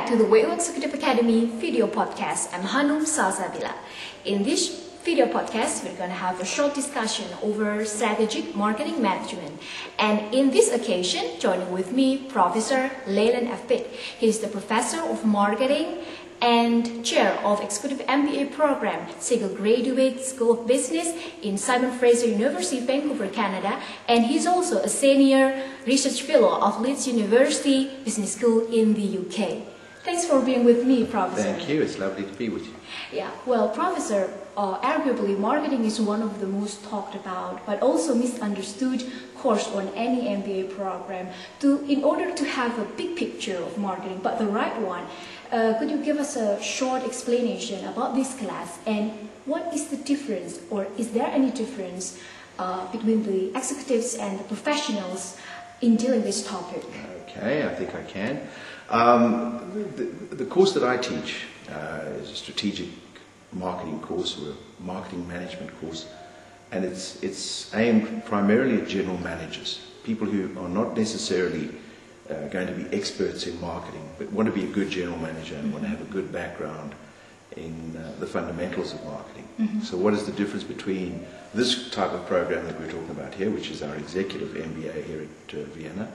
back to the WU Executive Academy video podcast. I'm Hanum Salsabila. In this video podcast, we're going to have a short discussion over strategic marketing management. And in this occasion, joining with me, Professor Leyland F. Pitt. He's the Professor of Marketing and Chair of Executive MBA Program, Single Graduate School of Business in Simon Fraser University, Vancouver, Canada. And he's also a Senior Research Fellow of Leeds University Business School in the UK. Thanks for being with me, Professor. Thank you. It's lovely to be with you. Yeah, well, Professor, arguably marketing is one of the most talked about but also misunderstood course on any MBA program. In order to have a big picture of marketing, but the right one, could you give us a short explanation about this class and what is the difference, or is there any difference between the executives and the professionals in dealing with this topic? Okay, I think I can. The course that I teach is a strategic marketing course, or a marketing management course, and it's aimed primarily at general managers, people who are not necessarily going to be experts in marketing, but want to be a good general manager and want to have a good background in the fundamentals of marketing. So what is the difference between this type of program that we're talking about here, which is our executive MBA here at Vienna,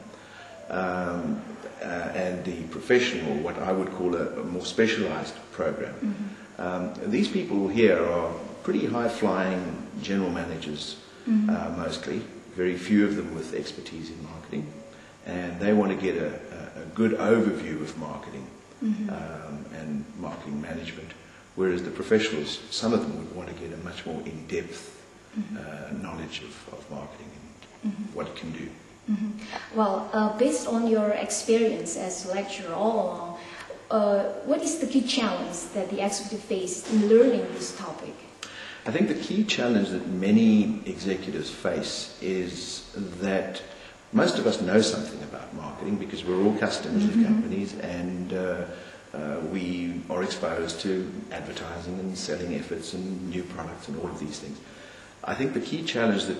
and the professional, what I would call a more specialized program? These people here are pretty high-flying general managers, mostly, very few of them with expertise in marketing. And they want to get a good overview of marketing and marketing management, whereas the professionals, some of them would want to get a much more in-depth knowledge of marketing and what it can do. Well, based on your experience as a lecturer all along, what is the key challenge that the executive face in learning this topic? I think the key challenge that many executives face is that most of us know something about marketing because we're all customers of companies, and we are exposed to advertising and selling efforts and new products and all of these things. I think the key challenge that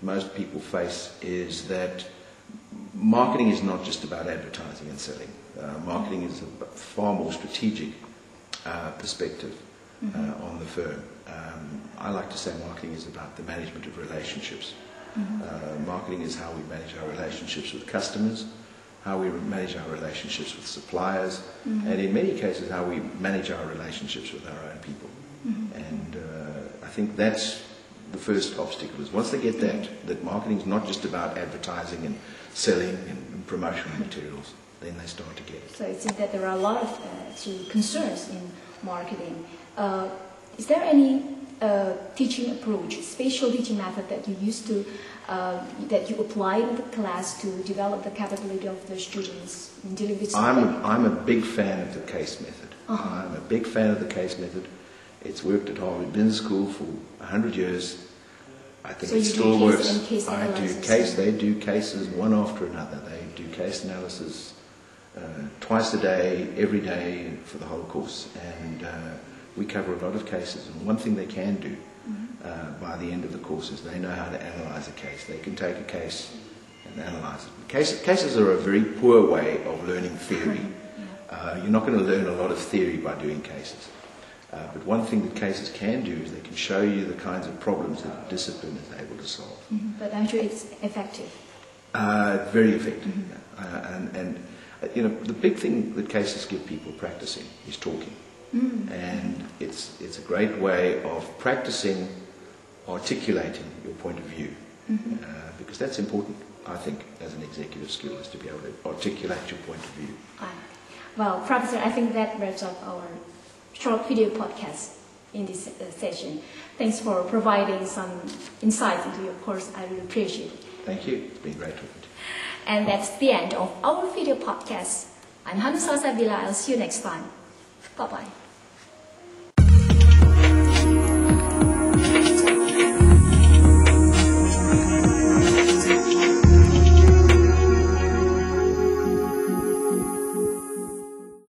most people face is that marketing is not just about advertising and selling. Marketing is a far more strategic perspective on the firm. I like to say marketing is about the management of relationships. Marketing is how we manage our relationships with customers, how we manage our relationships with suppliers, and in many cases how we manage our relationships with our own people. And I think that's the first obstacle, is once they get that marketing is not just about advertising and selling and promotional materials, then they start to get it. So it seems that there are a lot of actually concerns in marketing. Is there any teaching approach, spatial teaching method that you used to, that you apply in the class to develop the capability of the students in dealing with something? I'm a big fan of the case method. I'm a big fan of the case method. It's worked at Harvard Business School for 100 years. I think it still works. They do cases one after another. They do case analysis twice a day, every day for the whole course. And we cover a lot of cases. And one thing they can do by the end of the course is they know how to analyze a case. They can take a case and analyze it. Cases are a very poor way of learning theory. You're not going to learn a lot of theory by doing cases. But one thing that cases can do is they can show you the kinds of problems that a discipline is able to solve. But I'm sure it's effective. Very effective. And you know, the big thing that cases give people practicing is talking. And it's a great way of practicing articulating your point of view, because that's important, I think, as an executive skill, is to be able to articulate your point of view. Well, Professor, I think that wraps up our short video podcast in this session. Thanks for providing some insights into your course. I really appreciate it. Thank you. It's been great talking to you. And that's the end of our video podcast. I'm Hanum Salsabila. I'll see you next time. Bye-bye.